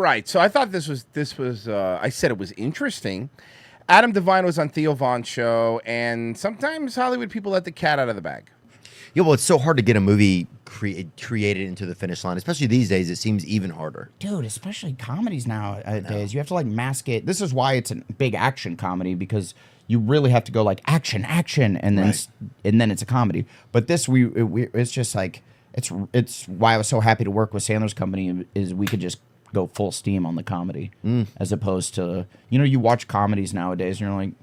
right. So I thought this was. I said it was interesting. Adam Devine was on Theo Von's show, and sometimes Hollywood people let the cat out of the bag. Yeah, well, it's so hard to get a movie created into the finish line, especially these days. It seems even harder. Dude, especially comedies nowadays. You have to like mask it. This is why it's a big action comedy, because you really have to go like action, and then it's a comedy. But this it's just like it's why I was so happy to work with Sandler's company, is we could just go full steam on the comedy as opposed to, you watch comedies nowadays and you're like,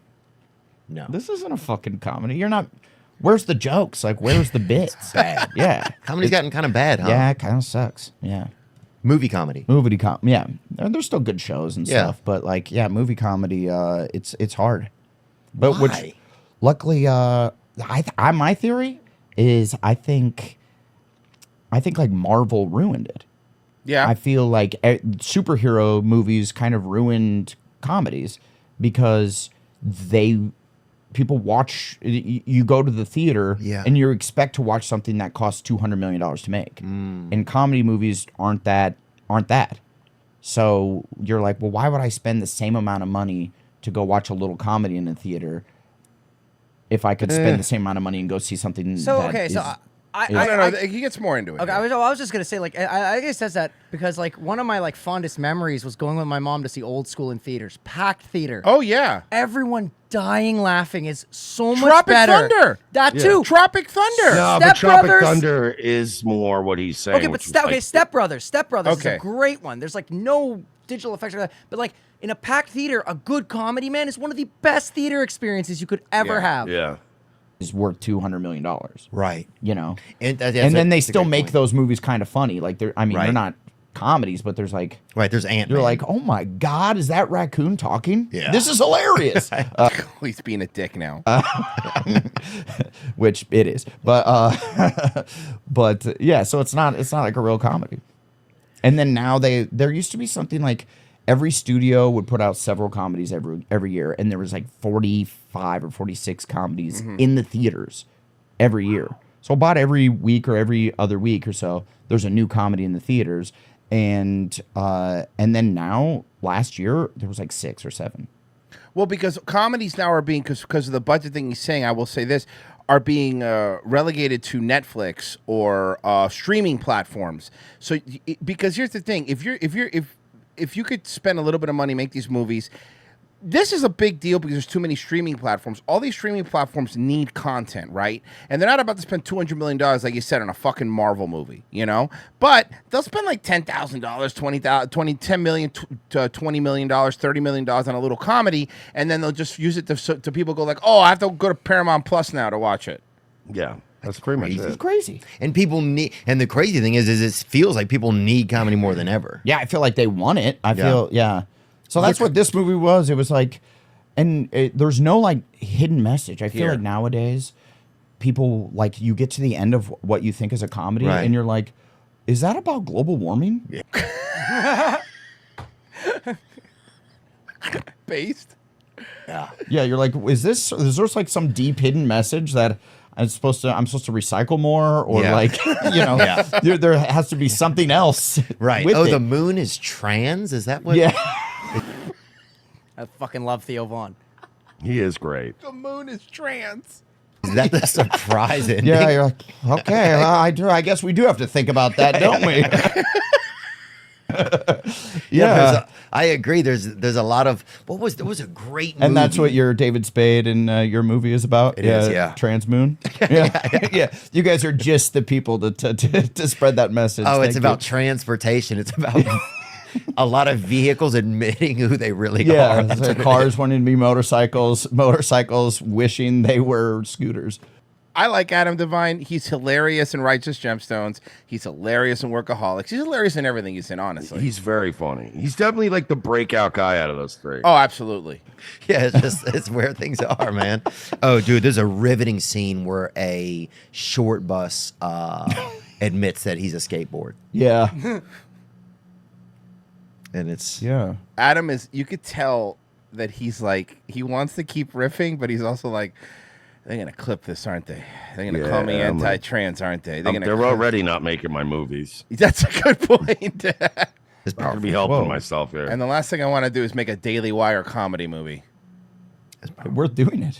no, this isn't a fucking comedy. You're not. Where's the jokes? Like, where's the bits? Bad. Yeah. Comedy's gotten kind of bad, huh? Yeah, it kind of sucks. Yeah. Movie comedy. Yeah. There's still good shows and stuff, but like, yeah, movie comedy, it's hard. But Why? which, luckily, my theory is I think like Marvel ruined it. Yeah. I feel like superhero movies kind of ruined comedies because people watch, you go to the theater and you expect to watch something that costs $200 million to make. And comedy movies aren't that. So you're like, well, why would I spend the same amount of money to go watch a little comedy in the theater if I could spend the same amount of money and go see something I don't know. He gets more into it. Okay, I was just gonna say, like, I guess that's that because like one of my like fondest memories was going with my mom to see Old School in theaters, packed theater. Oh yeah, everyone dying laughing is so much Tropic better. Thunder. That too. Tropic Thunder. No, but Tropic Thunder is more what he's saying. Okay, but Step Brothers. Step Brothers is Okay. a great one. There's like no digital effects like that, but like in a packed theater, a good comedy, man, is one of the best theater experiences you could ever have. Yeah. is worth $200 million. Right. And then they still make those movies kind of funny. Like they're not comedies, but there's like there's Ant-Man. You're like, oh my God, is that raccoon talking? Yeah. This is hilarious. He's being a dick now. Which it is. But yeah, so it's not like a real comedy. And then now there used to be something like every studio would put out several comedies every year, and there was like 45 or 46 comedies in the theaters every year. So about every week or every other week or so, there's a new comedy in the theaters, and then now last year there was like 6 or 7. Well, because comedies now are being because of the budget thing he's saying. I will say this. Are being relegated to Netflix or streaming platforms. So because here's the thing: if you could spend a little bit of money, make these movies, this is a big deal because there's too many streaming platforms. All these streaming platforms need content, right? And they're not about to spend $200 million, like you said, on a fucking Marvel movie, But they'll spend like $10,000, $10 million to $20 million, $30 million on a little comedy, and then they'll just use it to people go like, oh, I have to go to Paramount Plus now to watch it. Yeah. That's pretty much it. It's crazy. And people need, and the crazy thing is it feels like people need comedy more than ever. Yeah, I feel like they want it. So that's what this movie was. It was like, and there's no like hidden message. I feel like nowadays, people like you get to the end of what you think is a comedy, and you're like, is that about global warming? Yeah. Based. Yeah. Yeah, you're like, is there like some deep hidden message that I'm supposed to recycle more, or there has to be something else, right? With it. The moon is trans. Is that what? Yeah. I fucking love Theo Von. He is great. The moon is trans. Is that the surprise ending? Yeah, you're like, okay, I guess we do have to think about that, don't we? Yeah, I agree. There's a lot of there was a great movie. And that's what your David Spade and your movie is about. It is, yeah. Trans Moon. Yeah. You guys are just the people to spread that message. Oh, it's about transportation. It's about a lot of vehicles admitting who they really are. Yeah, cars wanting to be motorcycles wishing they were scooters. I like Adam Devine. He's hilarious in Righteous Gemstones. He's hilarious in Workaholics. He's hilarious in everything he's in, honestly. He's very funny. He's definitely like the breakout guy out of those three. Oh, absolutely. Yeah, it's where things are, man. Oh, dude, there's a riveting scene where a short bus admits that he's a skateboard. Yeah. And it's... Yeah. Adam is... You could tell that he's like... He wants to keep riffing, but he's also like... They're going to clip this, aren't they? They're going to call me anti-trans, aren't they? They're already not making my movies. That's a good point. It's I'm gonna powerful. be helping Whoa. myself here. And the last thing I want to do is make a Daily Wire comedy movie. Worth doing it.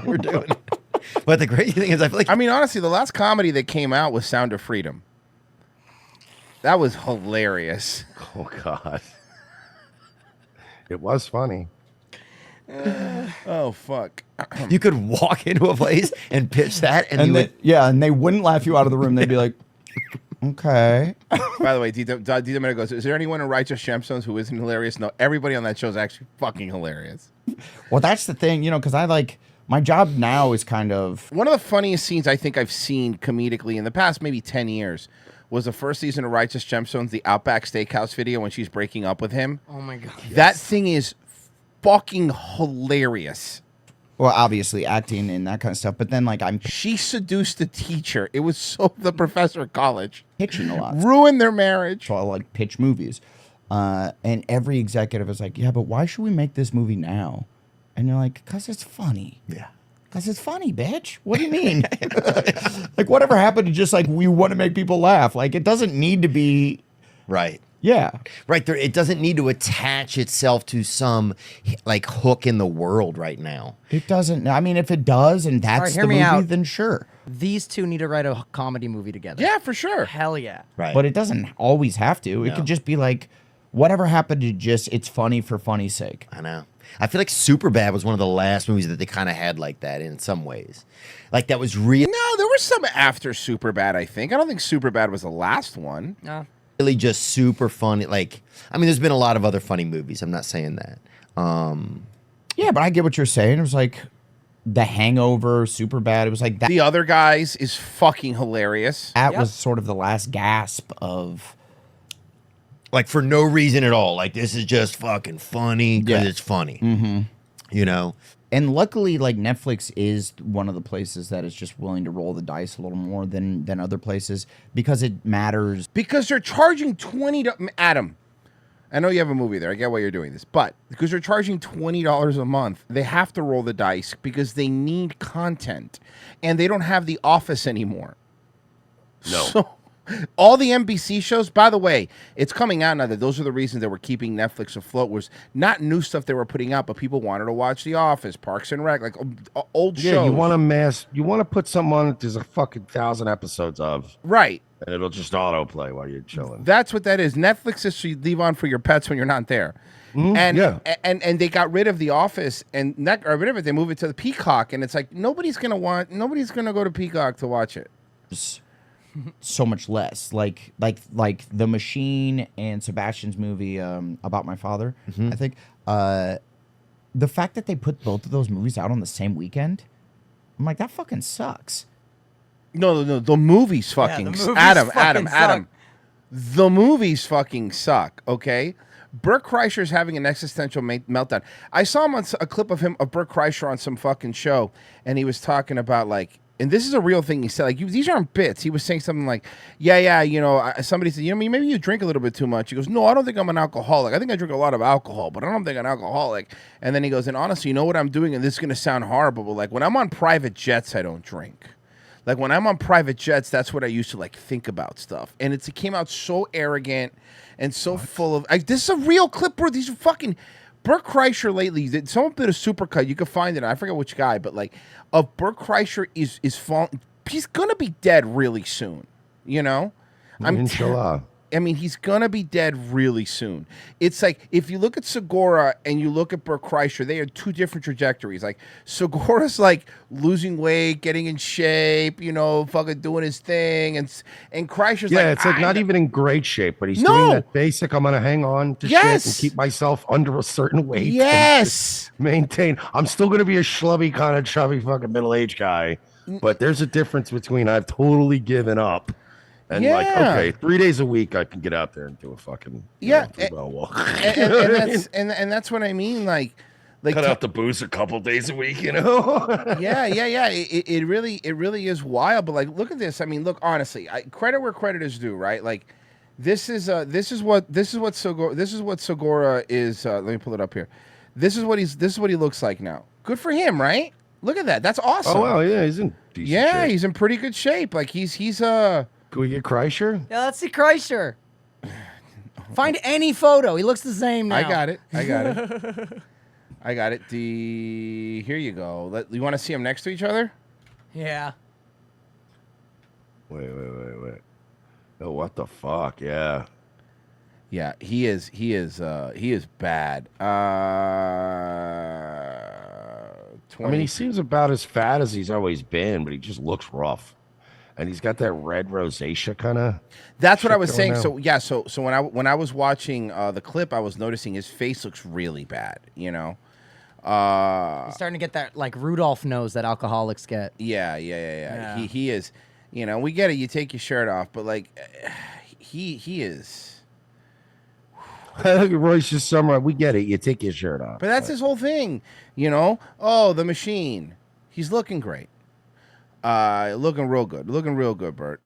We're doing it. But the crazy thing is, I feel like I mean, honestly, the last comedy that came out was Sound of Freedom. That was hilarious. Oh God, it was funny. Oh fuck. you could walk into a place and pitch that, and, you would, And they wouldn't laugh you out of the room. They'd be like, okay. By the way, D. Domenico goes, is there anyone in Righteous Gemstones who isn't hilarious? No, everybody on that show is actually fucking hilarious. Well, that's the thing, because I like my job now is kind of One of the funniest scenes I think I've seen comedically in the past maybe 10 years was the first season of Righteous Gemstones, the Outback Steakhouse video when she's breaking up with him. Oh my god. That thing is fucking hilarious. well, obviously acting and that kind of stuff. But then like I'm She seduced the teacher. It was so the professor at college. pitching a lot. Ruined their marriage. So I like pitch movies. And every executive is like, yeah, but why should we make this movie now? And you're like, because it's funny. yeah. Because it's funny, bitch. What do you mean? Like, whatever happened to just like, we want to make people laugh? Like, it doesn't need to be, Right. yeah. Right there, it doesn't need to attach itself to some like hook in the world right now. It doesn't. I mean, if it does and that's right, hear the me movie, out. then sure. These two need to write a comedy movie together. Yeah, for sure. Hell yeah. Right. But it doesn't always have to. It No. could just be like, whatever happened to just, it's funny for funny's sake. I know. I feel like Superbad was one of the last movies that they kind of had like that in some ways. Like that was really No, there was some after Superbad, I think. I don't think Superbad was the last one. No. just super funny. Like, I mean, there's been a lot of other funny movies. I'm not saying that. Yeah, but I get what you're saying. It was like The Hangover, Superbad. It was like that. The Other Guys is fucking hilarious. That Yep. was sort of the last gasp of. Like for no reason at all. Like this is just fucking funny because Yeah. it's funny. Mm-hmm. You know? And luckily, like Netflix is one of the places that is just willing to roll the dice a little more than other places because it matters. Because they're charging $20. Adam, I know you have a movie there. I get why you're doing this. But because they're charging $20 a month, they have to roll the dice because they need content. And they don't have The Office anymore. No. So, all the NBC shows, by the way, it's coming out now that those are the reasons that were keeping Netflix afloat was not new stuff they were putting out, but people wanted to watch The Office, Parks and Rec, like old Yeah, shows. you want to put something on that there's a fucking 1,000 episodes of, Right. and it'll just autoplay while you're chilling. That's what that is. Netflix is to leave on for your pets when you're not there. And, yeah. and they got rid of The Office and not got rid of it. They moved it to the Peacock, and it's like nobody's gonna go to Peacock to watch it. So much less like The Machine and Sebastian's movie About My Father. I think the fact that they put both of those movies out on the same weekend, I'm like, that fucking sucks. No, the movies fucking the movies Adam. fucking suck. The movies fucking suck. Okay. Bert Kreischer's having an existential meltdown. I saw him on a clip of Bert Kreischer on some fucking show, and he was talking about like. And this is a real thing he said. Like, these aren't bits. He was saying something like, yeah, somebody said, maybe you drink a little bit too much. He goes, no, I don't think I'm an alcoholic. I think I drink a lot of alcohol, but I don't think I'm an alcoholic. And then he goes, and honestly, you know what I'm doing? And this is going to sound horrible, but like when I'm on private jets, I don't drink. Like when I'm on private jets, that's what I used to like think about stuff. And it came out so arrogant and so full of, this is a real clip, bro. These are fucking... Bert Kreischer lately, someone did a supercut. You can find it. I forget which guy, but like, Bert Kreischer is falling. He's gonna be dead really soon. You know, Inshallah. I mean, he's gonna be dead really soon. It's like if you look at Segura and you look at Bert Kreischer, they are two different trajectories. Like Segura's like losing weight, getting in shape, fucking doing his thing, and Kreischer's Yeah, like, it's like not even in great shape, but he's No. doing that basic. I'm gonna hang on to Yes. shit and keep myself under a certain weight. and yes. maintain. I'm still gonna be a schlubby, kind of chubby, fucking middle-aged guy, but there's a difference between I've totally given up and like, Yeah. okay, 3 days a week I can get out there and do a fucking Yeah, 3-mile walk. and that's what I mean. Like Cut out the booze a couple days a week, yeah. It really is wild. But like, look at this. I mean, look, honestly, credit where credit is due, right? Like, this is what Segura is. Let me pull it up here. This is what he looks like now. Good for him, right? Look at that. That's awesome. Oh wow, yeah, he's in decent shape. He's in pretty good shape. Like he's Can we get Kreischer? Yeah, let's see Kreischer. Find any photo. He looks the same now. I got it. I got it. I got it. Here you go. You want to see them next to each other? Yeah. Wait. Oh, what the fuck? Yeah. Yeah, he is bad. 20. I mean, he seems about as fat as he's always been, but he just looks rough. And he's got that red rosacea kind of. That's what I was going saying. on. So yeah, so when I was watching the clip, I was noticing his face looks really bad. You know. He's starting to get that like Rudolph nose that alcoholics get. Yeah. Yeah. He is. You know, we get it. You take your shirt off, but like, he is. Royce just summarized. We get it. You take your shirt off. But that's his whole thing. You know. Oh, the machine. He's looking great. Looking real good. Looking real good, Bert.